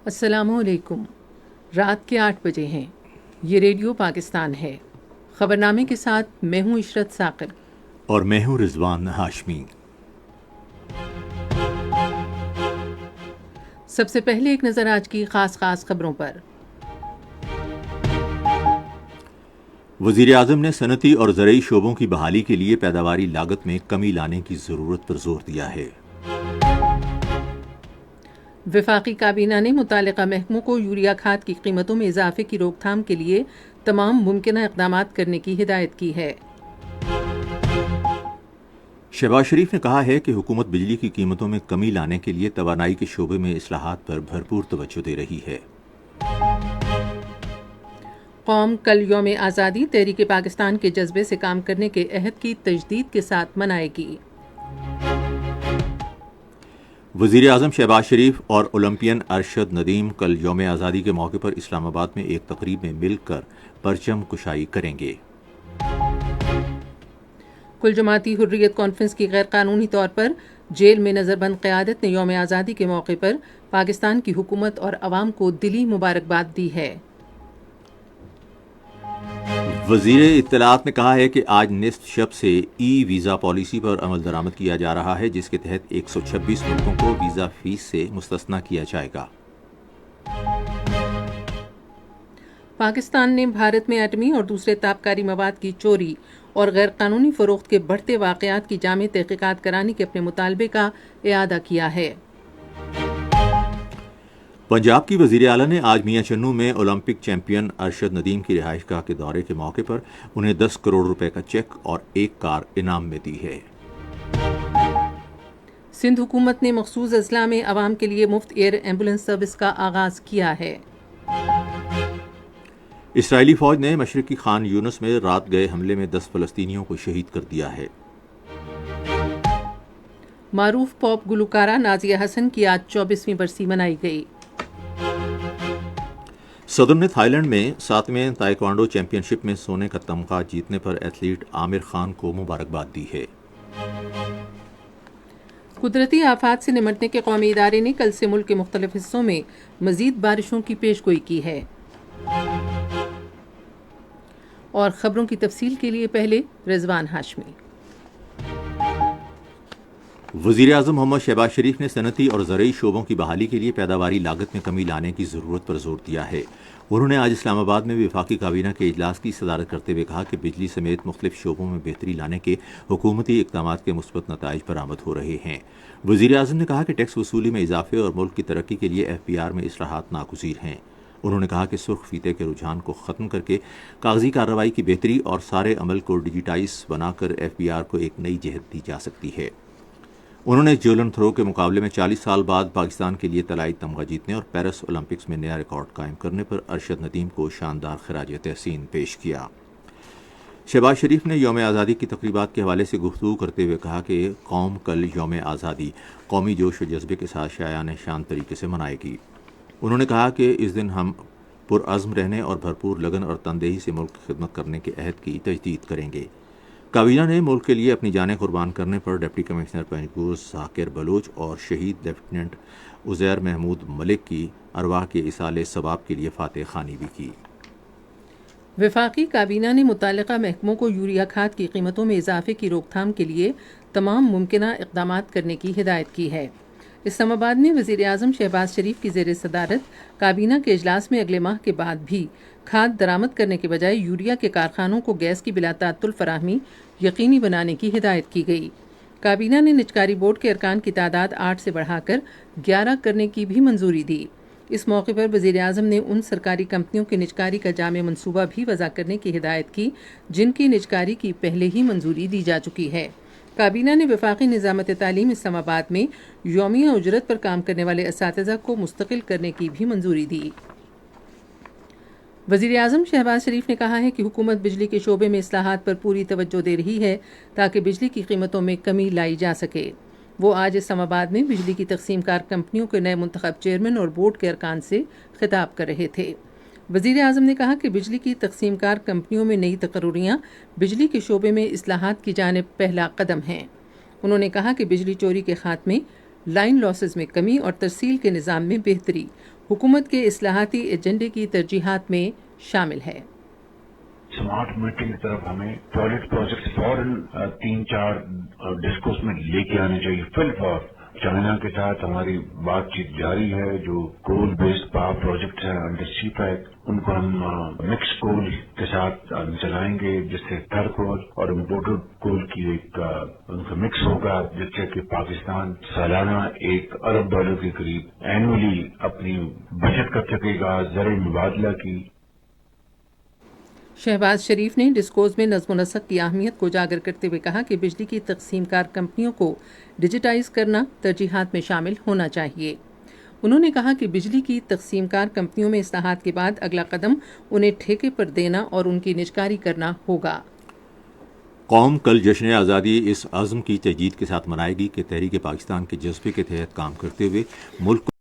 السلام علیکم۔ رات کے 8 بجے ہیں۔ یہ ریڈیو پاکستان ہے۔ خبرنامے کے ساتھ میں ہوں عشرت ثاقب اور میں ہوں رضوان ہاشمی۔ سب سے پہلے ایک نظر آج کی خاص خبروں پر۔ وزیر اعظم نے صنعتی اور زرعی شعبوں کی بحالی کے لیے پیداواری لاگت میں کمی لانے کی ضرورت پر زور دیا ہے۔ وفاقی کابینہ نے متعلقہ محکموں کو یوریا کھاد کی قیمتوں میں اضافے کی روک تھام کے لیے تمام ممکنہ اقدامات کرنے کی ہدایت کی ہے۔ شہباز شریف نے کہا ہے کہ حکومت بجلی کی قیمتوں میں کمی لانے کے لیے توانائی کے شعبے میں اصلاحات پر بھرپور توجہ دے رہی ہے۔ قوم کل یوم آزادی تحریک پاکستان کے جذبے سے کام کرنے کے عہد کی تجدید کے ساتھ منائے گی۔ وزیر اعظم شہباز شریف اور اولمپئن ارشد ندیم کل یوم آزادی کے موقع پر اسلام آباد میں ایک تقریب میں مل کر پرچم کشائی کریں گے۔ کل جماعتی حریت کانفرنس کی غیر قانونی طور پر جیل میں نظر بند قیادت نے یوم آزادی کے موقع پر پاکستان کی حکومت اور عوام کو دلی مبارکباد دی ہے۔ وزیر اطلاعات نے کہا ہے کہ آج نصف شب سے ای ویزا پالیسی پر عمل درآمد کیا جا رہا ہے، جس کے تحت 126 ملکوں کو ویزا فیس سے مستثنیٰ کیا جائے گا۔ پاکستان نے بھارت میں ایٹمی اور دوسرے تابکاری مواد کی چوری اور غیر قانونی فروخت کے بڑھتے واقعات کی جامع تحقیقات کرانے کے اپنے مطالبے کا اعادہ کیا ہے۔ پنجاب کی وزیر اعلیٰ نے آج میاں چنو میں اولمپک چیمپئن ارشد ندیم کی رہائش گاہ کے دورے کے موقع پر انہیں 10 کروڑ روپے کا چیک اور ایک کار انعام میں دی ہے۔ سندھ حکومت نے مخصوص اضلاع میں عوام کے لیے مفت ایئر ایمبولینس سروس کا آغاز کیا ہے۔ اسرائیلی فوج نے مشرقی خان یونس میں رات گئے حملے میں 10 فلسطینیوں کو شہید کر دیا ہے۔ معروف پاپ گلوکارہ نازیہ حسن کی آج 24ویں برسی منائی گئی۔ صدر نے تھائی لینڈ میں 7ویں تائیکوانڈو چیمپئن شپ میں سونے کا تمغہ جیتنے پر ایتھلیٹ عامر خان کو مبارکباد دی ہے۔ قدرتی آفات سے نمٹنے کے قومی ادارے نے کل سے ملک کے مختلف حصوں میں مزید بارشوں کی پیش گوئی کی ہے۔ اور خبروں کی تفصیل کے لیے پہلے رضوان ہاشمی۔ وزیر اعظم محمد شہباز شریف نے صنعتی اور زرعی شعبوں کی بحالی کے لیے پیداواری لاگت میں کمی لانے کی ضرورت پر زور دیا ہے۔ انہوں نے آج اسلام آباد میں وفاقی کابینہ کے اجلاس کی صدارت کرتے ہوئے کہا کہ بجلی سمیت مختلف شعبوں میں بہتری لانے کے حکومتی اقدامات کے مثبت نتائج برآمد ہو رہے ہیں۔ وزیر اعظم نے کہا کہ ٹیکس وصولی میں اضافے اور ملک کی ترقی کے لیے FPR میں اصلاحات ناگزیر ہیں۔ انہوں نے کہا کہ سرخ فیتے کے رجحان کو ختم کر کے کاغذی کارروائی کی بہتری اور سارے عمل کو ڈیجیٹائز بنا کر FPR کو ایک نئی جہت دی جا سکتی ہے۔ انہوں نے جیولن تھرو کے مقابلے میں 40 سال بعد پاکستان کے لیے طلائی تمغہ جیتنے اور پیرس اولمپکس میں نیا ریکارڈ قائم کرنے پر ارشد ندیم کو شاندار خراج تحسین پیش کیا۔ شہباز شریف نے یوم آزادی کی تقریبات کے حوالے سے گفتگو کرتے ہوئے کہا کہ قوم کل یوم آزادی قومی جوش و جذبے کے ساتھ شایان شان طریقے سے منائے گی۔ انہوں نے کہا کہ اس دن ہم پرعزم رہنے اور بھرپور لگن اور تندہی سے ملک کی خدمت کرنے کے عہد کی تجدید کریں گے۔ کابینہ نے ملک کے لیے اپنی جانیں قربان کرنے پر ڈپٹی کمشنر پنجگور ذاکر بلوچ اور شہید لیفٹیننٹ عزیر محمود ملک کی ارواح کے ایصال ثواب کے لیے فاتح خوانی بھی کی۔ وفاقی کابینہ نے متعلقہ محکموں کو یوریا کھاد کی قیمتوں میں اضافے کی روک تھام کے لیے تمام ممکنہ اقدامات کرنے کی ہدایت کی ہے۔ اسلام آباد میں وزیر اعظم شہباز شریف کی زیر صدارت کابینہ کے اجلاس میں اگلے ماہ کے بعد بھی کھاد درآمد کرنے کے بجائے یوریا کے کارخانوں کو گیس کی بلا تعطل فراہمی یقینی بنانے کی ہدایت کی گئی۔ کابینہ نے نجکاری بورڈ کے ارکان کی تعداد 8 سے بڑھا کر 11 کرنے کی بھی منظوری دی۔ اس موقع پر وزیر اعظم نے ان سرکاری کمپنیوں کے نجکاری کا جامع منصوبہ بھی وضع کرنے کی ہدایت کی جن کی نجکاری کی پہلے ہی منظوری دی جا چکی ہے۔ کابینہ نے وفاقی نظامت تعلیم اسلام آباد میں یومیہ اجرت پر کام کرنے والے اساتذہ کو مستقل کرنے کی بھی منظوری دی۔ وزیر اعظم شہباز شریف نے کہا ہے کہ حکومت بجلی کے شعبے میں اصلاحات پر پوری توجہ دے رہی ہے تاکہ بجلی کی قیمتوں میں کمی لائی جا سکے۔ وہ آج اسلام آباد میں بجلی کی تقسیم کار کمپنیوں کے نئے منتخب چیئرمین اور بورڈ کے ارکان سے خطاب کر رہے تھے۔ وزیر اعظم نے کہا کہ بجلی کی تقسیم کار کمپنیوں میں نئی تقرریاں بجلی کے شعبے میں اصلاحات کی جانب پہلا قدم ہیں۔ انہوں نے کہا کہ بجلی چوری کے خاتمے، لائن لاسز میں کمی اور ترسیل کے نظام میں بہتری حکومت کے اصلاحاتی ایجنڈے کی ترجیحات میں شامل ہے۔ اسمارٹ میٹرنگ کی طرف ہمیں ٹوائلٹ پروجیکٹ فوراً 3-4 ڈسکوس میں لے کے آنے چاہیے۔ فی الفور چائنا کے ساتھ ہماری بات چیت جاری ہے، جو کول بیسڈ پاور پروجیکٹ ہیں انڈر سی پیک، ان کو ہم مکس کول کے ساتھ چلائیں گے، جس سے تھر کول اور امپورٹڈ کول کی ایک ان کا مکس ہوگا، جس سے کہ پاکستان سالانہ $1 ارب کے قریب اینولی اپنی بچت کر سکے گا زرعی مبادلہ کی۔ شہباز شریف نے ڈسکوز میں نظم و نسق کی اہمیت کو اجاگر کرتے ہوئے کہا کہ بجلی کی تقسیم کار کمپنیوں کو ڈیجیٹائز کرنا ترجیحات میں شامل ہونا چاہیے۔ انہوں نے کہا کہ بجلی کی تقسیم کار کمپنیوں میں اصلاحات کے بعد اگلا قدم انہیں ٹھیکے پر دینا اور ان کی نجکاری کرنا ہوگا۔ قوم کل جشن آزادی اس عزم کی تجدید کے ساتھ منائے گی کہ تحریک پاکستان کے جذبے کے تحت کام کرتے ہوئے ملک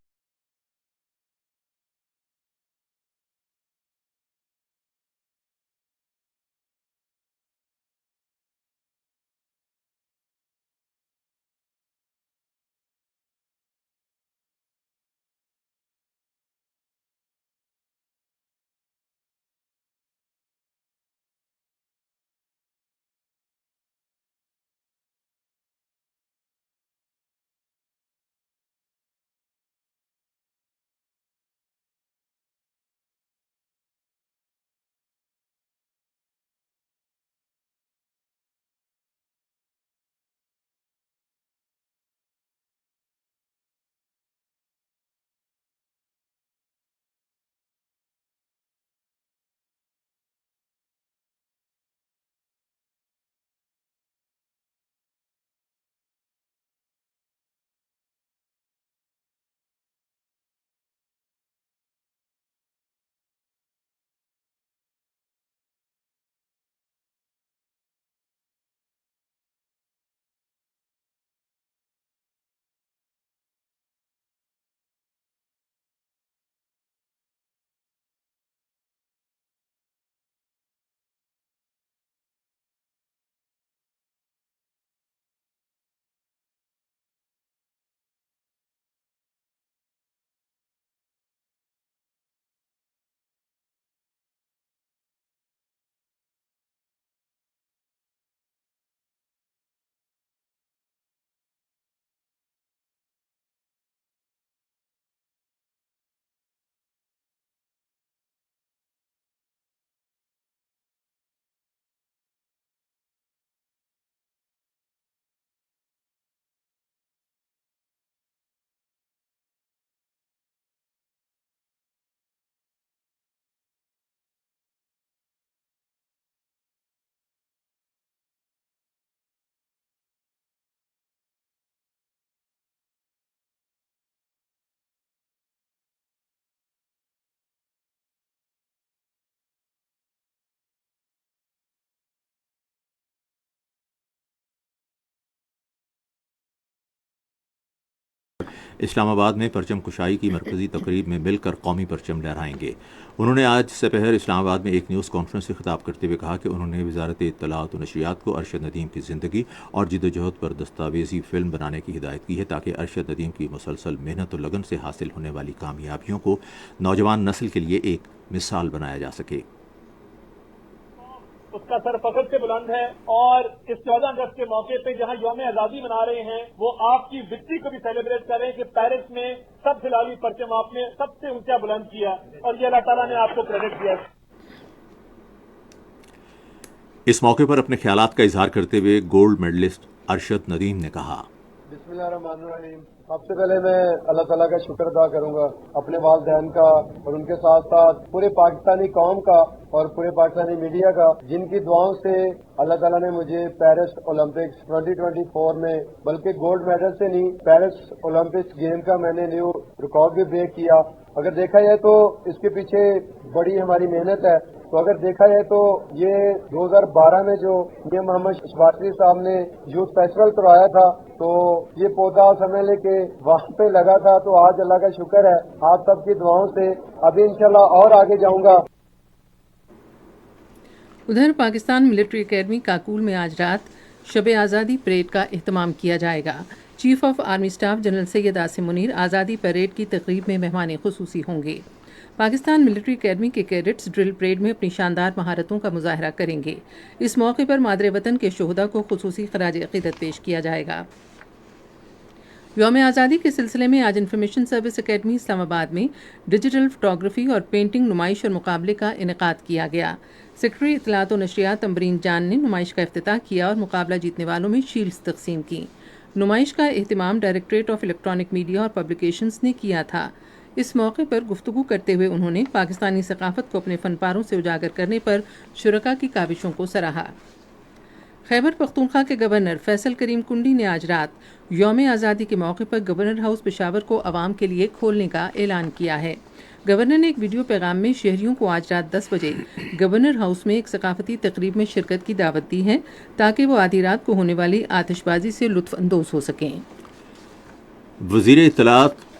اسلام آباد میں پرچم کشائی کی مرکزی تقریب میں مل کر قومی پرچم لہرائیں گے۔ انہوں نے آج سپہر اسلام آباد میں ایک نیوز کانفرنس سے خطاب کرتے ہوئے کہا کہ انہوں نے وزارت اطلاعات و نشریات کو ارشد ندیم کی زندگی اور جدوجہد پر دستاویزی فلم بنانے کی ہدایت کی ہے تاکہ ارشد ندیم کی مسلسل محنت و لگن سے حاصل ہونے والی کامیابیوں کو نوجوان نسل کے لیے ایک مثال بنایا جا سکے۔ اس کا سر فخر سے بلند ہے، اور اس 14 اگست کے موقع پہ جہاں یوم آزادی منا رہے ہیں وہ آپ کی وکٹری کو بھی سیلیبریٹ کر رہے ہیں کہ پیرس میں سب سے لالی پرچم آپ نے سب سے اونچا بلند کیا اور یہ اللہ تعالیٰ نے آپ کو کریڈٹ دیا۔ اس موقع پر اپنے خیالات کا اظہار کرتے ہوئے گولڈ میڈلسٹ ارشد ندیم نے کہا، بسم اللہ الرحمن الرحیم۔ سب سے پہلے میں اللہ تعالیٰ کا شکر ادا کروں گا، اپنے والدین کا اور ان کے ساتھ ساتھ پورے پاکستانی قوم کا اور پورے پاکستانی میڈیا کا، جن کی دعاؤں سے اللہ تعالیٰ نے مجھے پیرس اولمپکس 2024 میں بلکہ گولڈ میڈل سے نہیں، پیرس اولمپکس گیم کا میں نے نیو ریکارڈ بھی بریک کیا۔ اگر دیکھا جائے تو اس کے پیچھے بڑی ہماری محنت ہے۔ تو اگر دیکھا جائے تو یہ 2012 میں جو میا محمد شہباز شریف صاحب نے یوتھ فیسٹیول کروایا تھا تو یہ پودا سمجھ لے کہ وہاں پہ لگا تھا، تو آج اللہ کا شکر ہے آپ سب کی دعاؤں سے ابھی انشاءاللہ اور آگے جاؤں گا۔ ادھر پاکستان ملٹری اکیڈمی کاکول میں آج رات شب آزادی پریڈ کا اہتمام کیا جائے گا۔ Chief of army staff general Syed Asim Munir آزادی پیریڈ کی تقریب میں مہمان خصوصی ہوں گے۔ پاکستان ملٹری اکیڈمی کے کیڈٹس ڈرل پریڈ میں اپنی شاندار مہارتوں کا مظاہرہ کریں گے۔ اس موقع پر مادر وطن کے شہداء کو خصوصی خراج عقیدت پیش کیا جائے گا۔ یوم آزادی کے سلسلے میں آج انفارمیشن سروس اکیڈمی اسلام آباد میں ڈیجیٹل فوٹوگرافی اور پینٹنگ نمائش اور مقابلے کا انعقاد کیا گیا۔ سیکرٹری اطلاعات و نشریات امبرین جان نے نمائش کا افتتاح کیا اور مقابلہ جیتنے والوں میں شیلڈز تقسیم کی۔ نمائش کا اہتمام ڈائریکٹوریٹ آف الیکٹرانک میڈیا اور پبلیکیشنز نے کیا تھا۔ اس موقع پر گفتگو کرتے ہوئے انہوں نے پاکستانی ثقافت کو اپنے فن پاروں سے اجاگر کرنے پر شرکاء کی کاوشوں کو سراہا۔ خیبر پختونخوا کے گورنر فیصل کریم کنڈی نے آج رات یوم آزادی کے موقع پر گورنر ہاؤس پشاور کو عوام کے لیے کھولنے کا اعلان کیا ہے۔ گورنر نے ایک ویڈیو پیغام میں شہریوں کو آج رات 10 بجے گورنر ہاؤس میں ایک ثقافتی تقریب میں شرکت کی دعوت دی ہے تاکہ وہ آدھی رات کو ہونے والی آتش بازی سے لطف اندوز ہو سکیں۔ وزیر اطلاعات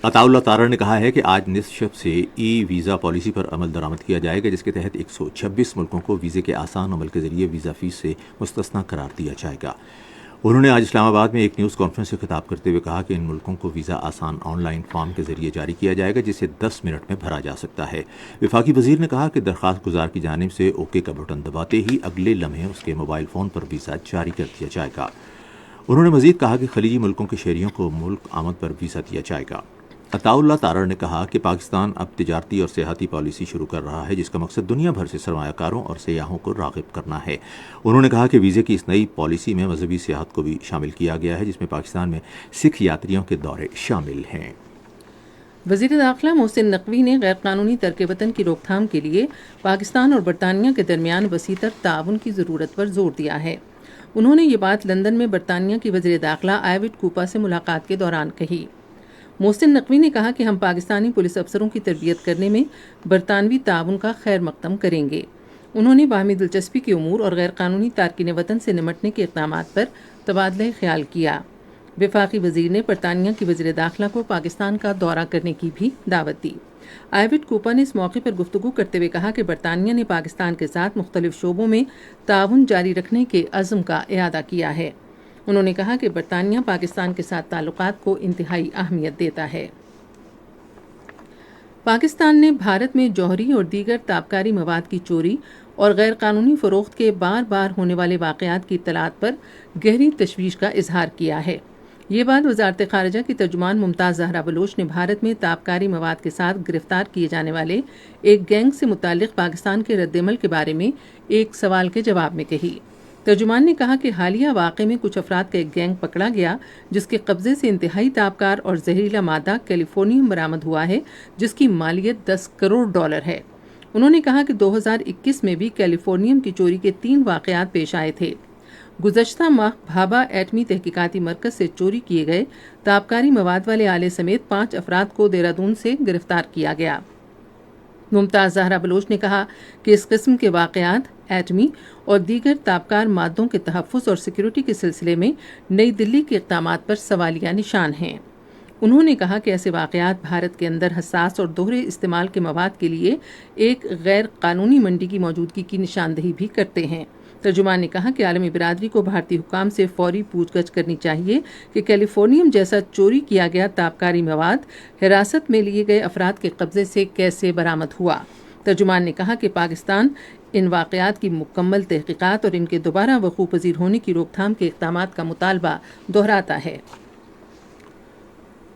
عطاء اللہ تارڑ نے کہا ہے کہ آج نصف شب سے ای ویزا پالیسی پر عمل درآمد کیا جائے گا، جس کے تحت 126 ملکوں کو ویزے کے آسان عمل کے ذریعے ویزا فیس سے مستثنیٰ قرار دیا جائے گا۔ انہوں نے آج اسلام آباد میں ایک نیوز کانفرنس سے خطاب کرتے ہوئے کہا کہ ان ملکوں کو ویزا آسان آن لائن فارم کے ذریعے جاری کیا جائے گا، جسے 10 منٹ میں بھرا جا سکتا ہے۔ وفاقی وزیر نے کہا کہ درخواست گزار کی جانب سے اوکے کا بٹن دباتے ہی اگلے لمحے اس کے موبائل فون پر ویزا جاری کر دیا جائے گا۔ انہوں نے مزید کہا کہ خلیجی ملکوں کے شہریوں کو ملک آمد پر ویزا دیا جائے گا۔ عطاء اللہ تارڑ نے کہا کہ پاکستان اب تجارتی اور سیاحتی پالیسی شروع کر رہا ہے، جس کا مقصد دنیا بھر سے سرمایہ کاروں اور سیاحوں کو راغب کرنا ہے۔ انہوں نے کہا کہ ویزے کی اس نئی پالیسی میں مذہبی سیاحت کو بھی شامل کیا گیا ہے، جس میں پاکستان میں سکھ یاتریوں کے دورے شامل ہیں۔ وزیر داخلہ محسن نقوی نے غیر قانونی ترک وطن کی روک تھام کے لیے پاکستان اور برطانیہ کے درمیان وسیع تر تعاون کی ضرورت پر زور دیا ہے۔ انہوں نے یہ بات لندن میں برطانیہ کی وزیر داخلہ ایوٹ کوپا سے ملاقات کے دوران کہی۔ محسن نقوی نے کہا کہ ہم پاکستانی پولیس افسروں کی تربیت کرنے میں برطانوی تعاون کا خیر مقدم کریں گے۔ انہوں نے باہمی دلچسپی کے امور اور غیر قانونی تارکین وطن سے نمٹنے کے اقدامات پر تبادلہ خیال کیا۔ وفاقی وزیر نے برطانیہ کی وزیر داخلہ کو پاکستان کا دورہ کرنے کی بھی دعوت دی۔ ایوٹ کوپا نے اس موقع پر گفتگو کرتے ہوئے کہا کہ برطانیہ نے پاکستان کے ساتھ مختلف شعبوں میں تعاون جاری رکھنے کے عزم کا اعادہ کیا ہے۔ انہوں نے کہا کہ برطانیہ پاکستان کے ساتھ تعلقات کو انتہائی اہمیت دیتا ہے۔ پاکستان نے بھارت میں جوہری اور دیگر تابکاری مواد کی چوری اور غیر قانونی فروخت کے بار بار ہونے والے واقعات کی اطلاعات پر گہری تشویش کا اظہار کیا ہے۔ یہ بات وزارت خارجہ کی ترجمان ممتاز زہرا بلوچ نے بھارت میں تابکاری مواد کے ساتھ گرفتار کیے جانے والے ایک گینگ سے متعلق پاکستان کے رد عمل کے بارے میں ایک سوال کے جواب میں کہی۔ ترجمان نے کہا کہ حالیہ واقعے میں کچھ افراد کا ایک گینگ پکڑا گیا، جس کے قبضے سے انتہائی تابکار اور زہریلا مادہ کیلیفورنیم برآمد ہوا ہے، جس کی مالیت $10 کروڑ ہے۔ انہوں نے کہا کہ 2021 میں بھی کیلیفورنیم کی چوری کے 3 واقعات پیش آئے تھے۔ گزشتہ ماہ بھابھا ایٹمی تحقیقاتی مرکز سے چوری کیے گئے تابکاری مواد والے آلے سمیت 5 افراد کو دہرادون سے گرفتار کیا گیا۔ ممتاز زہرا بلوچ نے کہا کہ اس قسم کے واقعات ایٹمی اور دیگر تابکار مادوں کے تحفظ اور سیکیورٹی کے سلسلے میں نئی دلی کے اقدامات پر سوالیہ نشان ہیں۔ انہوں نے کہا کہ ایسے واقعات بھارت کے اندر حساس اور دوہرے استعمال کے مواد کے لیے ایک غیر قانونی منڈی کی موجودگی کی نشاندہی بھی کرتے ہیں۔ ترجمان نے کہا کہ عالمی برادری کو بھارتی حکام سے فوری پوچھ گچھ کرنی چاہیے کہ کیلیفورنیم جیسا چوری کیا گیا تابکاری مواد حراست میں لیے گئے افراد کے قبضے سے کیسے برآمد ہوا۔ ترجمان نے کہا کہ پاکستان ان واقعات کی مکمل تحقیقات اور ان کے دوبارہ وقوع پذیر ہونے کی روک تھام کے اقدامات کا مطالبہ دہراتا ہے۔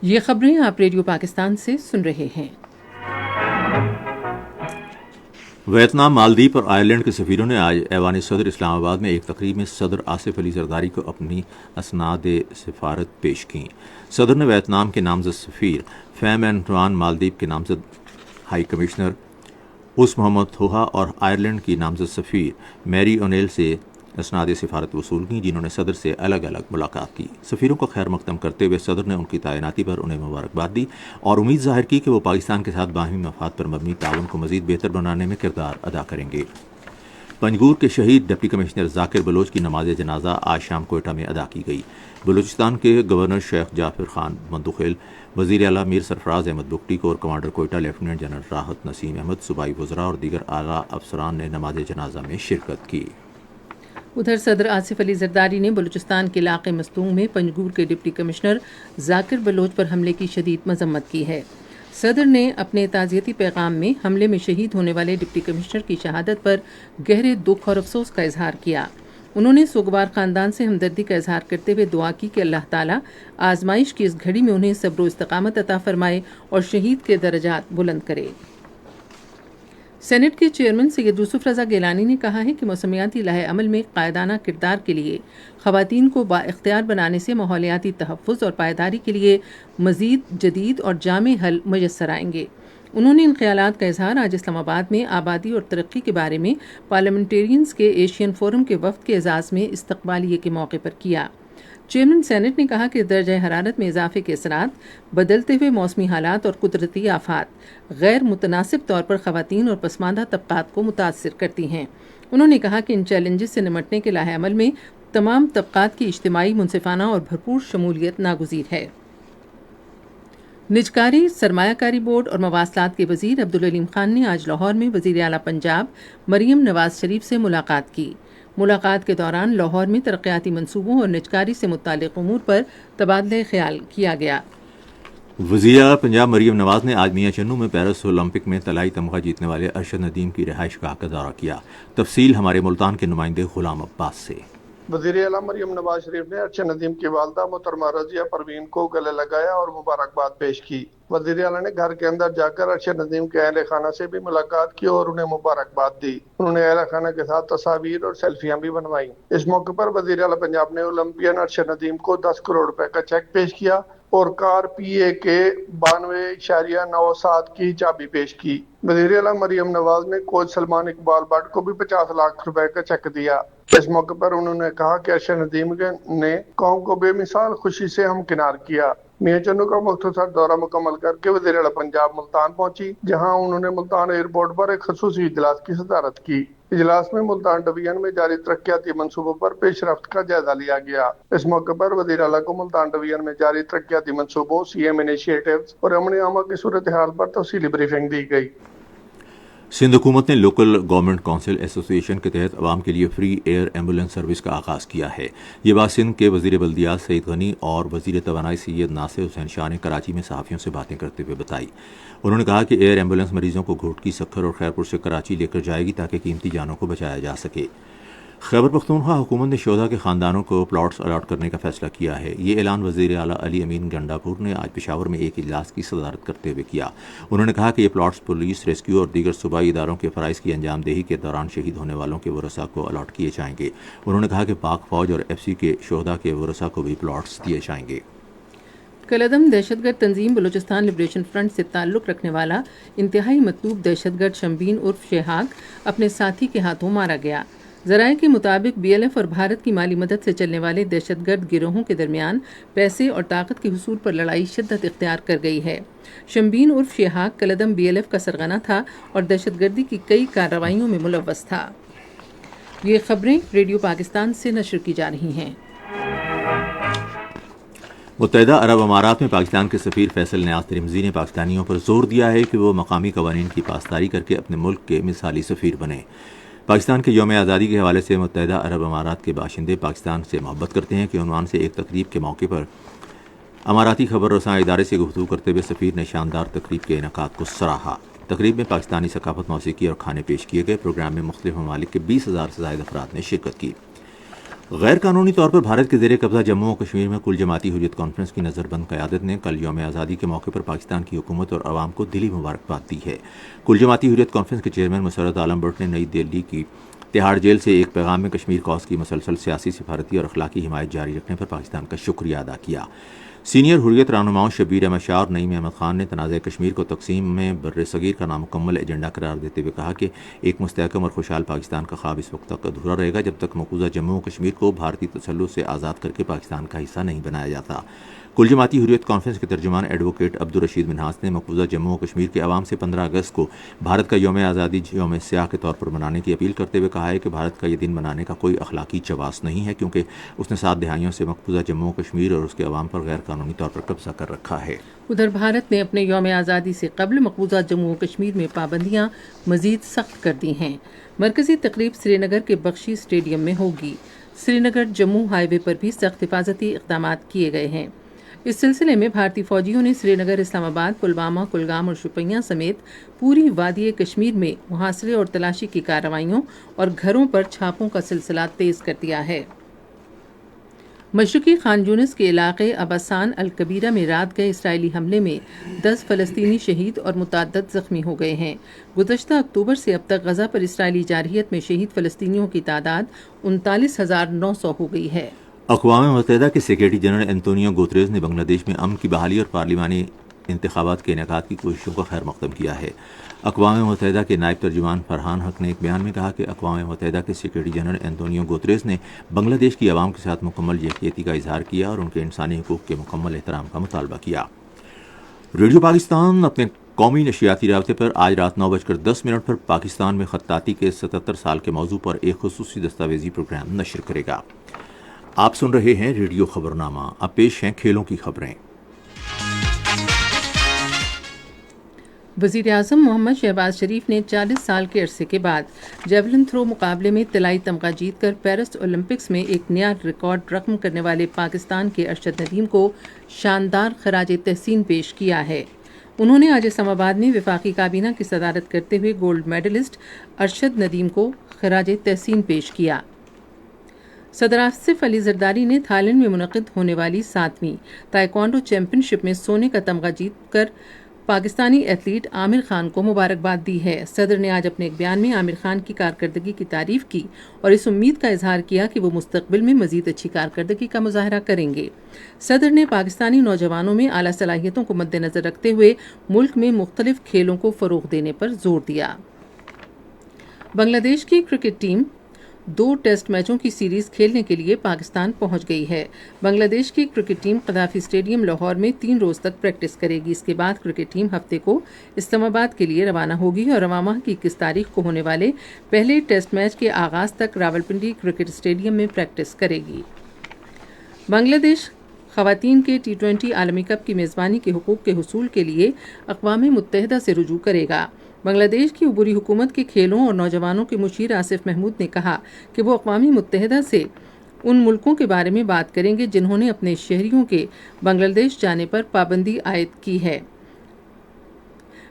یہ خبریں آپ ریڈیو پاکستان سے سن رہے ہیں۔ ویتنام، مالدیپ اور آئرلینڈ کے سفیروں نے آج ایوان صدر اسلام آباد میں ایک تقریب میں صدر آصف علی زرداری کو اپنی اسناد سفارت پیش کیں۔ صدر نے ویتنام کے نامزد سفیر فیم این ٹوان، مالدیپ کے نامزد ہائی کمشنر اس محمد تھوہا اور آئرلینڈ کی نامزد سفیر میری اونیل سے اسناد سفارت وصول کی، جنہوں نے صدر سے الگ الگ ملاقات کی۔ سفیروں کو خیر مقدم کرتے ہوئے صدر نے ان کی تعیناتی پر انہیں مبارکباد دی اور امید ظاہر کی کہ وہ پاکستان کے ساتھ باہمی مفاد پر مبنی تعاون کو مزید بہتر بنانے میں کردار ادا کریں گے۔ پنجگور کے شہید ڈپٹی کمشنر ذاکر بلوچ کی نماز جنازہ آج شام کوئٹہ میں ادا کی گئی۔ بلوچستان کے گورنر شیخ جعفر خان مندوخیل، وزیر اعلیٰ میر سرفراز احمد بگٹی کو اور کمانڈر کوئٹہ لیفٹیننٹ جنرل راحت نسیم احمد، صوبائی وزراء اور دیگر اعلیٰ افسران نے نماز جنازہ میں شرکت کی۔ ادھر صدر آصف علی زرداری نے بلوچستان کے علاقے مستونگ میں پنجگور کے ڈپٹی کمشنر ذاکر بلوچ پر حملے کی شدید مذمت کی ہے۔ صدر نے اپنے تعزیتی پیغام میں حملے میں شہید ہونے والے ڈپٹی کمشنر کی شہادت پر گہرے دکھ اور افسوس کا اظہار کیا۔ انہوں نے سوگوار خاندان سے ہمدردی کا اظہار کرتے ہوئے دعا کی کہ اللہ تعالیٰ آزمائش کی اس گھڑی میں انہیں صبر و استقامت عطا فرمائے اور شہید کے درجات بلند کرے۔ سینٹ کے چیئرمین سید یوسف رضا گیلانی نے کہا ہے کہ موسمیاتی لائحہ عمل میں قائدانہ کردار کے لیے خواتین کو بااختیار بنانے سے ماحولیاتی تحفظ اور پائیداری کے لیے مزید جدید اور جامع حل میسر آئیں گے۔ انہوں نے ان خیالات کا اظہار آج اسلام آباد میں آبادی اور ترقی کے بارے میں پارلیمنٹیرینز کے ایشین فورم کے وفد کے اعزاز میں استقبالیے کے موقع پر کیا۔ چیئرمین سینٹ نے کہا کہ درجہ حرارت میں اضافے کے اثرات، بدلتے ہوئے موسمی حالات اور قدرتی آفات غیر متناسب طور پر خواتین اور پسماندہ طبقات کو متاثر کرتی ہیں۔ انہوں نے کہا کہ ان چیلنجز سے نمٹنے کے لائحہ عمل میں تمام طبقات کی اجتماعی، منصفانہ اور بھرپور شمولیت ناگزیر ہے۔ نجکاری، سرمایہ کاری بورڈ اور مواصلات کے وزیر عبدالعلیم خان نے آج لاہور میں وزیر اعلیٰ پنجاب مریم نواز شریف سے ملاقات کی۔ ملاقات کے دوران لاہور میں ترقیاتی منصوبوں اور نجکاری سے متعلق امور پر تبادلہ خیال کیا گیا۔ وزیر اعلیٰ پنجاب مریم نواز نے آج میاں چنو میں پیرس اولمپک میں طلائی تمغہ جیتنے والے ارشد ندیم کی رہائش گاہ کا دورہ کیا۔ تفصیل ہمارے ملتان کے نمائندے غلام عباس سے۔ وزیر اعلیٰ مریم نواز شریف نے ارشد ندیم کی والدہ محترمہ رضیہ پروین کو گلے لگایا اور مبارکباد پیش کی۔ وزیر اعلیٰ نے گھر کے اندر جا کر ارشد ندیم کے اہل خانہ سے بھی ملاقات کی اور انہیں مبارکباد دی۔ انہوں نے اہل خانہ کے ساتھ تصاویر اور سیلفیاں بھی بنوائیں۔ اس موقع پر وزیر اعلیٰ پنجاب نے اولمپئن ارشد ندیم کو 10 کروڑ روپے کا چیک پیش کیا اور کار PA کے 92.97 کی چابی پیش کی۔ وزیر اعلیٰ مریم نواز نے کوچ سلمان اقبال بٹ کو بھی 50 لاکھ روپے کا چیک دیا۔ اس موقع پر انہوں نے کہا کہ ارشد ندیم نے قوم کو بے مثال خوشی سے ہمکنار کیا۔ میاں چنو کا مختصر دورہ مکمل کر کے وزیر اعلیٰ پنجاب ملتان پہنچی، جہاں انہوں نے ملتان ایئرپورٹ پر ایک خصوصی اجلاس کی صدارت کی۔ اجلاس میں ملتان ڈویژن میں جاری ترقیاتی منصوبوں پر پیش رفت کا جائزہ لیا گیا۔ اس موقع پر وزیر اعلیٰ کو ملتان ڈویژن میں جاری ترقیاتی منصوبوں، CM انیشیٹوز اور امن عامہ کی صورتحال پر تفصیلی بریفنگ دی گئی۔ سندھ حکومت نے لوکل گورنمنٹ کونسل ایسوسی ایشن کے تحت عوام کے لیے فری ایئر ایمبولینس سروس کا آغاز کیا ہے۔ یہ بات سندھ کے وزیر بلدیات سعید غنی اور وزیر توانائی سید ناصر حسین شاہ نے کراچی میں صحافیوں سے باتیں کرتے ہوئے بتائی۔ انہوں نے کہا کہ ایئر ایمبولینس مریضوں کو گھوٹکی، سکھر اور خیرپور سے کراچی لے کر جائے گی تاکہ قیمتی جانوں کو بچایا جا سکے۔ خیبر پختونخوا حکومت نے شہداء کے خاندانوں کو پلاٹس الاٹ کرنے کا فیصلہ کیا ہے۔ یہ اعلان وزیر اعلیٰ علی امین گنڈاپور نے آج پشاور میں ایک اجلاس کی صدارت کرتے ہوئے کیا۔ انہوں نے کہا کہ یہ پلاٹس پولیس، ریسکیو اور دیگر صوبائی اداروں کے فرائض کی انجام دہی کے دوران شہید ہونے والوں کے ورثاء کو الاٹ کیے جائیں گے۔ انہوں نے کہا کہ پاک فوج اور FC کے شہداء کے ورثاء کو بھی پلاٹس دیے جائیں گے۔ کالعدم دہشت گرد تنظیم بلوچستان لبریشن فرنٹ سے تعلق رکھنے والا انتہائی مطلوب دہشت گرد شمبین عرف شہاگ اپنے ساتھی کے ہاتھوں مارا گیا۔ ذرائع کے مطابق BLF اور بھارت کی مالی مدد سے چلنے والے دہشت گرد گروہوں کے درمیان پیسے اور طاقت کے حصول پر لڑائی شدت اختیار کر گئی ہے۔ شمبین عرف شہاگ کالعدم BLF کا سرغنہ تھا اور دہشت گردی کی کئی کارروائیوں میں ملوث تھا۔ یہ خبریں ریڈیو پاکستان سے نشر کی جا رہی ہیں۔ متحدہ عرب امارات میں پاکستان کے سفیر فیصل نیاز ترمزی نے پاکستانیوں پر زور دیا ہے کہ وہ مقامی قوانین کی پاسداری کر کے اپنے ملک کے مثالی سفیر بنیں۔ پاکستان کے یوم آزادی کے حوالے سے متحدہ عرب امارات کے باشندے پاکستان سے محبت کرتے ہیں کے عنوان سے ایک تقریب کے موقع پر اماراتی خبر رساں ادارے سے گفتگو کرتے ہوئے سفیر نے شاندار تقریب کے انعقاد کو سراہا۔ تقریب میں پاکستانی ثقافت، موسیقی اور کھانے پیش کیے گئے۔ پروگرام میں مختلف ممالک کے 20,000 سے زائد افراد نے شرکت کی۔ غیر قانونی طور پر بھارت کے زیر قبضہ جموں و کشمیر میں کل جماعتی حریت کانفرنس کی نظر بند قیادت نے کل یوم آزادی کے موقع پر پاکستان کی حکومت اور عوام کو دلی مبارکباد دی ہے۔ کل جماعتی حریت کانفرنس کے چیئرمین مسرت عالم بٹ نے نئی دہلی کی تہاڑ جیل سے ایک پیغام میں کشمیر کاز کی مسلسل سیاسی، سفارتی اور اخلاقی حمایت جاری رکھنے پر پاکستان کا شکریہ ادا کیا۔ سینئر حریت رہنماؤں شبیر احمد شاہ اور نعیم احمد خان نے تنازع کشمیر کو تقسیم میں بر صغیر کا نامکمل ایجنڈا قرار دیتے ہوئے کہا کہ ایک مستحکم اور خوشحال پاکستان کا خواب اس وقت تک ادھورا رہے گا جب تک مقبوضہ جموں و کشمیر کو بھارتی تسلط سے آزاد کر کے پاکستان کا حصہ نہیں بنایا جاتا۔ کل جماعتی حریت کانفرنس کے ترجمان ایڈوکیٹ عبدالرشید منہاس نے مقبوضہ جموں و کشمیر کے عوام سے 15 اگست کو بھارت کا یوم آزادی یوم سیاہ کے طور پر منانے کی اپیل کرتے ہوئے کہا ہے کہ بھارت کا یہ دن منانے کا کوئی اخلاقی جواز نہیں ہے، کیونکہ اس نے 7 دہائیوں سے مقبوضہ جموں و کشمیر اور اس کے عوام پر غیر قانونی طور پر قبضہ کر رکھا ہے۔ ادھر بھارت نے اپنے یوم آزادی سے قبل مقبوضہ جموں و کشمیر میں پابندیاں مزید سخت کر دی ہیں۔ مرکزی تقریب سری نگر کے بخشی اسٹیڈیم میں ہوگی۔ سری نگر جموں ہائی وے پر بھی سخت حفاظتی اقدامات کیے گئے ہیں۔ اس سلسلے میں بھارتی فوجیوں نے سری نگر، اسلام آباد، پلوامہ، کلگام اور شوپیاں سمیت پوری وادی کشمیر میں محاصرے اور تلاشی کی کارروائیوں اور گھروں پر چھاپوں کا سلسلہ تیز کر دیا ہے۔ مشرقی خان یونس کے علاقے اباسان الکبیرہ میں رات گئے اسرائیلی حملے میں 10 فلسطینی شہید اور متعدد زخمی ہو گئے ہیں۔ گزشتہ اکتوبر سے اب تک غزہ پر اسرائیلی جارحیت میں شہید فلسطینیوں کی تعداد 39,900 ہو گئی ہے۔ اقوام متحدہ کے سیکریٹری جنرل انتونیو گوتریز نے بنگلہ دیش میں امن کی بحالی اور پارلیمانی انتخابات کے انعقاد کی کوششوں کا خیر مقدم کیا ہے۔ اقوام متحدہ کے نائب ترجمان فرحان حق نے ایک بیان میں کہا کہ اقوام متحدہ کے سیکریٹری جنرل انتونیو گوتریز نے بنگلہ دیش کی عوام کے ساتھ مکمل یکجہتی کا اظہار کیا اور ان کے انسانی حقوق کے مکمل احترام کا مطالبہ کیا۔ ریڈیو پاکستان اپنے قومی نشریاتی رابطے پر آج رات 9:10 پر پاکستان میں خطاطی کے 77 سال کے موضوع پر ایک خصوصی دستاویزی پروگرام نشر کرے گا۔ آپ سن رہے ہیں ریڈیو خبرنامہ۔ اب پیش ہیں کھیلوں کی خبریں۔ وزیر اعظم محمد شہباز شریف نے 40 سال کے عرصے کے بعد جیولن تھرو مقابلے میں طلائی تمغہ جیت کر پیرس اولمپکس میں ایک نیا ریکارڈ رقم کرنے والے پاکستان کے ارشد ندیم کو شاندار خراج تحسین پیش کیا ہے۔ انہوں نے آج اسلام آباد میں وفاقی کابینہ کی صدارت کرتے ہوئے گولڈ میڈلسٹ ارشد ندیم کو خراج تحسین پیش کیا۔ صدر آصف علی زرداری نے تھائیلینڈ میں منعقد ہونے والی 7ویں تائیکوانڈو چیمپئن شپ میں سونے کا تمغہ جیت کر پاکستانی ایتھلیٹ عامر خان کو مبارکباد دی ہے۔ صدر نے آج اپنے ایک بیان میں عامر خان کی کارکردگی کی تعریف کی اور اس امید کا اظہار کیا کہ وہ مستقبل میں مزید اچھی کارکردگی کا مظاہرہ کریں گے۔ صدر نے پاکستانی نوجوانوں میں اعلیٰ صلاحیتوں کو مد نظر رکھتے ہوئے ملک میں مختلف کھیلوں کو فروغ دینے پر زور دیا۔ بنگلہ دیش کی کرکٹ ٹیم 2 ٹیسٹ میچوں کی سیریز کھیلنے کے لیے پاکستان پہنچ گئی ہے۔ بنگلہ دیش کی cricket team Gaddafi stadium Lahore میں 3 روز تک پریکٹس کرے گی۔ اس کے بعد کرکٹ ٹیم ہفتے کو اسلام آباد کے لیے روانہ ہوگی اور رواں ماہ کی 21 تاریخ کو ہونے والے پہلے ٹیسٹ میچ کے آغاز تک راولپنڈی کرکٹ اسٹیڈیم میں پریکٹس کرے گی۔ بنگلہ دیش خواتین کے T20 عالمی کپ کی میزبانی کے حقوق کے حصول کے لیے اقوام متحدہ سے رجوع کرے گا۔ بنگلہ دیش کی عبوری حکومت کے کھیلوں اور نوجوانوں کے مشیر آصف محمود نے کہا کہ وہ اقوام متحدہ سے ان ملکوں کے بارے میں بات کریں گے جنہوں نے اپنے شہریوں کے بنگلہ دیش جانے پر پابندی عائد کی ہے۔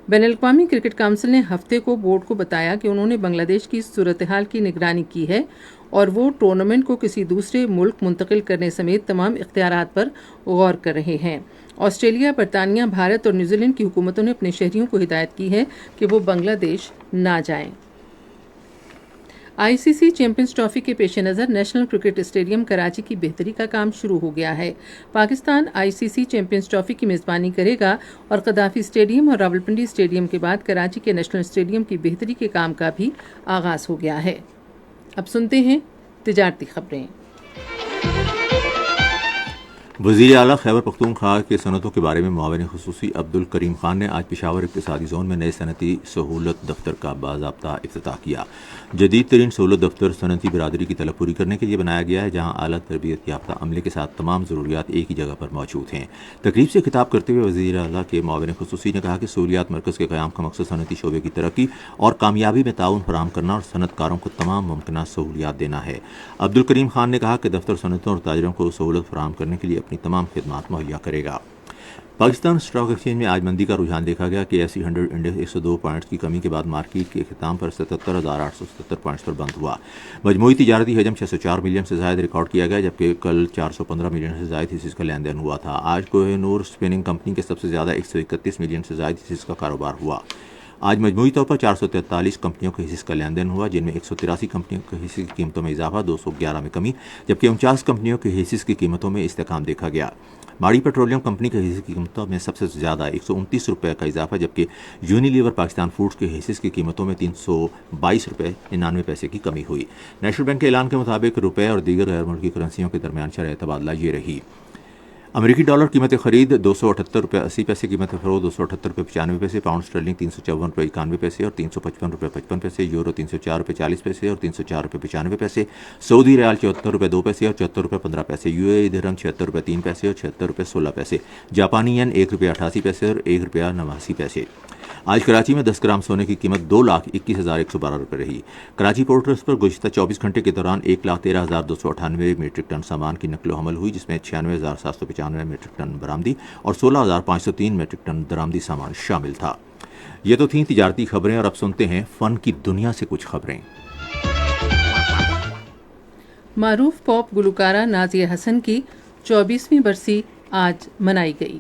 بین الاقوامی کرکٹ کونسل نے ہفتے کو بورڈ کو بتایا کہ انہوں نے بنگلہ دیش کی صورتحال کی نگرانی کی ہے اور وہ ٹورنامنٹ کو کسی دوسرے ملک منتقل کرنے سمیت تمام اختیارات پر غور کر رہے ہیں۔ آسٹریلیا، برطانیہ، بھارت اور نیوزی لینڈ کی حکومتوں نے اپنے شہریوں کو ہدایت کی ہے کہ وہ بنگلہ دیش نہ جائیں۔ ICC چیمپئنز ٹرافی کے پیش نظر نیشنل کرکٹ اسٹیڈیم کراچی کی بہتری کا کام شروع ہو گیا ہے۔ پاکستان ICC چیمپئنز ٹرافی کی میزبانی کرے گا اور قذافی اسٹیڈیم اور راولپنڈی اسٹیڈیم کے بعد کراچی کے نیشنل اسٹیڈیم کی بہتری کے کام کا بھی آغاز ہو گیا ہے۔ اب سنتے ہیں تجارتی خبریں۔ وزیر اعلیٰ خیبر پختونخوا کے صنعتوں کے بارے میں معاون خصوصی عبدالکریم خان نے آج پشاور اقتصادی زون میں نئے صنعتی سہولت دفتر کا باضابطہ افتتاح کیا۔ جدید ترین سہولت دفتر صنعتی برادری کی طلب پوری کرنے کے لیے بنایا گیا ہے، جہاں اعلیٰ تربیت یافتہ عملے کے ساتھ تمام ضروریات ایک ہی جگہ پر موجود ہیں۔ تقریب سے خطاب کرتے ہوئے وزیر اعلیٰ کے معاون خصوصی نے کہا کہ سہولیات مرکز کے قیام کا مقصد صنعتی شعبے کی ترقی اور کامیابی میں تعاون فراہم کرنا اور صنعت کاروں کو تمام ممکنہ سہولیات دینا ہے۔ عبدالکریم خان نے کہا کہ دفتر صنعتوں اور تاجروں کو سہولت فراہم کرنے کے لیے اپنی تمام خدمات مہیا کرے گا۔ پاکستان اسٹاک ایکسچینج میں آج مندی کا رجحان دیکھا گیا کہ ایسی 100 انڈیکس 102 پوائنٹس کی کمی کے بعد مارکیٹ کے اختتام پر 77,877 پوائنٹس پر بند ہوا۔ مجموعی تجارتی حجم 604 ملین سے زائد ریکارڈ کیا گیا، جبکہ کل 415 ملین سے زائد ہیسز کا لین دین ہوا تھا۔ آج کوہ نور اسپننگ کمپنی کے سب سے زیادہ 131 ملین سے زائد ہیسز کا کاروبار ہوا۔ آج مجموعی طور پر 443 کمپنیوں کے حصص کا لین دین ہوا، جن میں 183 کمپنیوں کے حصص کی قیمتوں میں اضافہ، 211 میں کمی، جبکہ 49 کمپنیوں کے حصص کی قیمتوں میں استحکام دیکھا گیا۔ ماڑی پیٹرولیم کمپنی کے حصص کی قیمتوں میں سب سے زیادہ 129 روپے کا اضافہ، جبکہ یونیلیور پاکستان فوڈز کے حصص کی قیمتوں میں 322 روپے 99 پیسے کی کمی ہوئی۔ نیشنل بینک کے اعلان کے مطابق روپے اور دیگر غیر ملکی کرنسیوں کے درمیان شرح تبادلہ یہ رہی۔ امریکی ڈالر قیمت خرید 278 روپے 80 پیسے، قیمت فروخت 278 روپے 95 پیسے، پاؤنڈ اسٹرلنگ 354 روپے 91 پیسے اور 355 روپے 55 پیسے، یورو 304 روپے 40 پیسے اور 304 روپے 95 پیسے، سعودی ریال 74 روپے 2 پیسے اور 74 روپے 15 پیسے، یو اے ای درہم 76 روپے 3 پیسے اور 76 روپے 16 پیسے، جاپانی ین 1 روپے 88 پیسے اور 1 روپیہ 89 پیسے۔ آج کراچی میں 10 گرام سونے کی قیمت 2,21,112 روپے رہی۔ کراچی پورٹ ٹرسٹ پر گزشتہ 24 گھنٹے کے دوران 1,13,298 میٹرک ٹن سامان کی نقل و حمل ہوئی، جس میں 96,795 میٹرک ٹن برآمدی اور 16,503 میٹرک ٹن درآمدی سامان شامل تھا۔ یہ تو تھیں تجارتی خبریں، اور اب سنتے ہیں فن کی دنیا سے کچھ خبریں۔ معروف پاپ گلوکارہ نازیہ حسن کی 24ویں برسی آج منائی گئی۔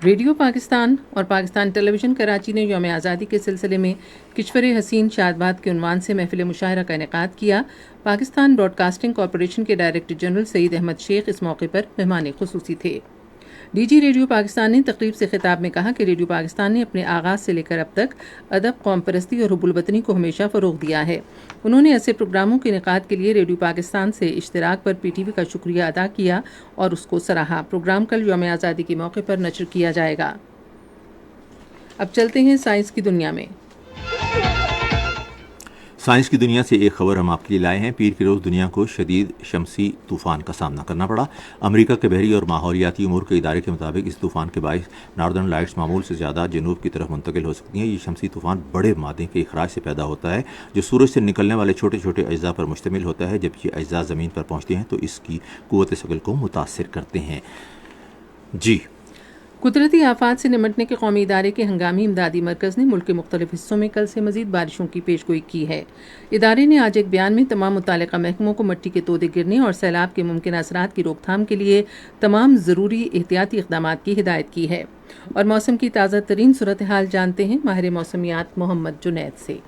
ریڈیو پاکستان اور پاکستان ٹیلی ویژن کراچی نے یوم آزادی کے سلسلے میں کشور حسین شادباد کے عنوان سے محفل مشاعرہ کا انعقاد کیا۔ پاکستان براڈ کاسٹنگ کارپوریشن کے ڈائریکٹر جنرل سعید احمد شیخ اس موقع پر مہمان خصوصی تھے۔ ڈی جی ریڈیو پاکستان نے تقریب سے خطاب میں کہا کہ ریڈیو پاکستان نے اپنے آغاز سے لے کر اب تک ادب، قوم پرستی اور حب الوطنی کو ہمیشہ فروغ دیا ہے۔ انہوں نے ایسے پروگراموں کے انعقاد کے لیے ریڈیو پاکستان سے اشتراک پر پی ٹی وی کا شکریہ ادا کیا اور اس کو سراہا۔ پروگرام کل یوم آزادی کے موقع پر نشر کیا جائے گا۔ اب چلتے ہیں سائنس کی دنیا میں۔ سائنس کی دنیا سے ایک خبر ہم آپ کے لیے لائے ہیں۔ پیر کے روز دنیا کو شدید شمسی طوفان کا سامنا کرنا پڑا۔ امریکہ کے بحری اور ماحولیاتی امور کے ادارے کے مطابق اس طوفان کے باعث ناردرن لائٹس معمول سے زیادہ جنوب کی طرف منتقل ہو سکتی ہیں۔ یہ شمسی طوفان بڑے مادے کے اخراج سے پیدا ہوتا ہے جو سورج سے نکلنے والے چھوٹے چھوٹے اجزاء پر مشتمل ہوتا ہے۔ جب یہ اجزاء زمین پر پہنچتے ہیں تو اس کی قوت ثقل کو متاثر کرتے ہیں۔ جی، قدرتی آفات سے نمٹنے کے قومی ادارے کے ہنگامی امدادی مرکز نے ملک کے مختلف حصوں میں کل سے مزید بارشوں کی پیشگوئی کی ہے۔ ادارے نے آج ایک بیان میں تمام متعلقہ محکموں کو مٹی کے تودے گرنے اور سیلاب کے ممکنہ اثرات کی روک تھام کے لیے تمام ضروری احتیاطی اقدامات کی ہدایت کی ہے۔ اور موسم کی تازہ ترین صورتحال جانتے ہیں ماہر موسمیات محمد جنید سے۔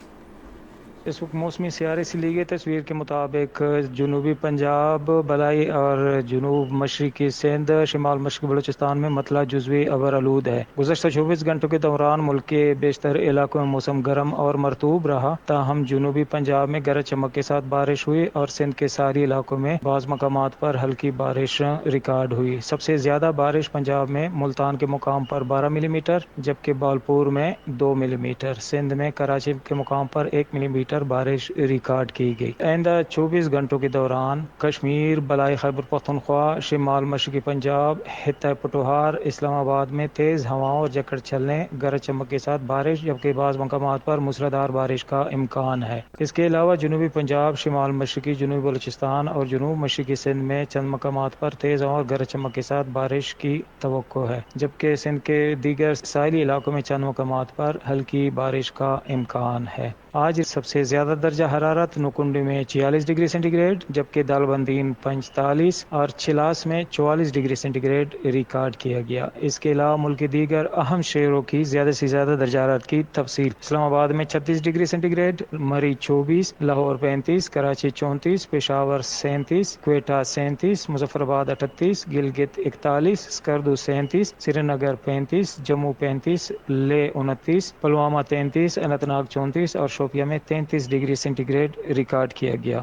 اس وقت موسمی سیارے سے لی گئی تصویر کے مطابق جنوبی پنجاب، بلائی اور جنوب مشرقی سندھ، شمال مشرقی بلوچستان میں مطلع جزوی ابر آلود ہے۔ گزشتہ 24 گھنٹوں کے دوران ملک کے بیشتر علاقوں میں موسم گرم اور مرطوب رہا، تاہم جنوبی پنجاب میں گرج چمک کے ساتھ بارش ہوئی اور سندھ کے ساحلی علاقوں میں بعض مقامات پر ہلکی بارش ریکارڈ ہوئی۔ سب سے زیادہ بارش پنجاب میں ملتان کے مقام پر 12 ملی میٹر، جبکہ بالپور میں 2 ملی میٹر، سندھ میں کراچی کے مقام پر 1 ملی میٹر بارش ریکارڈ کی گئی۔ آئندہ 24 گھنٹوں کے دوران کشمیر، بلائی خیبر پختونخوا، شمال مشرقی پنجاب، خطہ پٹوہار، اسلام آباد میں تیز ہواؤں اور جکڑ چلنے، گرج چمک کے ساتھ بارش، جبکہ بعض مقامات پر موسلادھار بارش کا امکان ہے۔ اس کے علاوہ جنوبی پنجاب، شمال مشرقی جنوبی بلوچستان اور جنوب مشرقی سندھ میں چند مقامات پر تیز ہواؤں اور گرج چمک کے ساتھ بارش کی توقع ہے، جبکہ سندھ کے دیگر ساحلی علاقوں میں چند مقامات پر ہلکی بارش کا امکان ہے۔ آج سب سے زیادہ درجہ حرارت نوکنڈی میں 46 ڈگری سینٹی گریڈ جبکہ دالبندین 45 اور چلاس میں 44 ڈگری سینٹی گریڈ ریکارڈ کیا گیا۔ اس کے علاوہ ملک کے دیگر اہم شہروں کی زیادہ سے زیادہ درجہ حرارت کی تفصیل: اسلام آباد میں 36 ڈگری سینٹی گریڈ، مری 24، لاہور 35، کراچی 34، پشاور 37، کوئٹہ 37، مظفر آباد 38، گلگت 41، اسکردو 37، سری نگر 35، جموں 35، لے 29، پلوامہ 33، اننت ناگ 34 اور شوپیاں میں 33 ڈگری سینٹی گریڈ ریکارڈ کیا گیا۔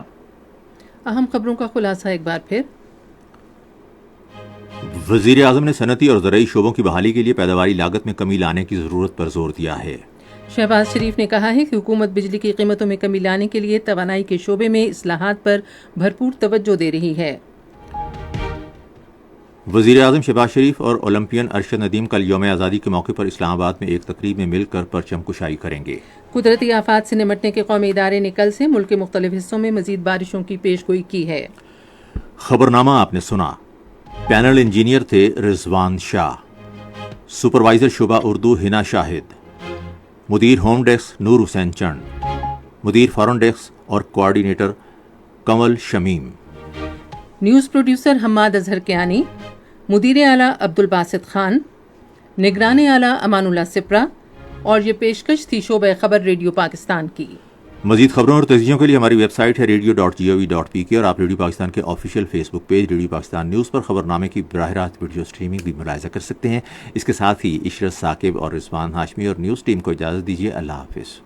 اہم خبروں کا خلاصہ ایک بار پھر۔ وزیر اعظم نے صنعتی اور زرعی شعبوں کی بحالی کے لیے پیداواری لاگت میں کمی لانے کی ضرورت پر زور دیا ہے۔ شہباز شریف نے کہا ہے کہ حکومت بجلی کی قیمتوں میں کمی لانے کے لیے توانائی کے شعبے میں اصلاحات پر بھرپور توجہ دے رہی ہے۔ وزیر اعظم شہباز شریف اور اولمپئن ارشد ندیم کل یوم آزادی کے موقع پر اسلام آباد میں ایک تقریب میں مل کر پرچم کشائی کریں گے۔ قدرتی آفات سے نمٹنے کے قومی ادارے نے کل سے ملک کے مختلف حصوں میں مزید بارشوں کی پیشگوئی کی ہے۔ خبرنامہ آپ نے سنا۔ پینل انجینئر تھے رضوان شاہ، سپروائزر شعبہ اردو ہنا شاہد، مدیر ہوم ڈیسک نور حسین چند، مدیر فارن ڈیسک اور کوآرڈینیٹر کنول شمیم، نیوز پروڈیوسر حماد اظہر کیانی، مدیر اعلیٰ عبدالباسط خان، نگران اعلیٰ امان اللہ سپرا، اور یہ پیشکش تھی شعبہ خبر ریڈیو پاکستان کی۔ مزید خبروں اور تجزیوں کے لیے ہماری ویب سائٹ ہے radio.gov.pk اور آپ ریڈیو پاکستان کے آفیشیل فیس بک پیج ریڈیو پاکستان نیوز پر خبرنامے کی براہ راست ویڈیو سٹریمنگ بھی ملاحظہ کر سکتے ہیں۔ اس کے ساتھ ہی عشرت ثاقب اور رضوان ہاشمی اور نیوز ٹیم کو اجازت دیجیے۔ اللہ حافظ۔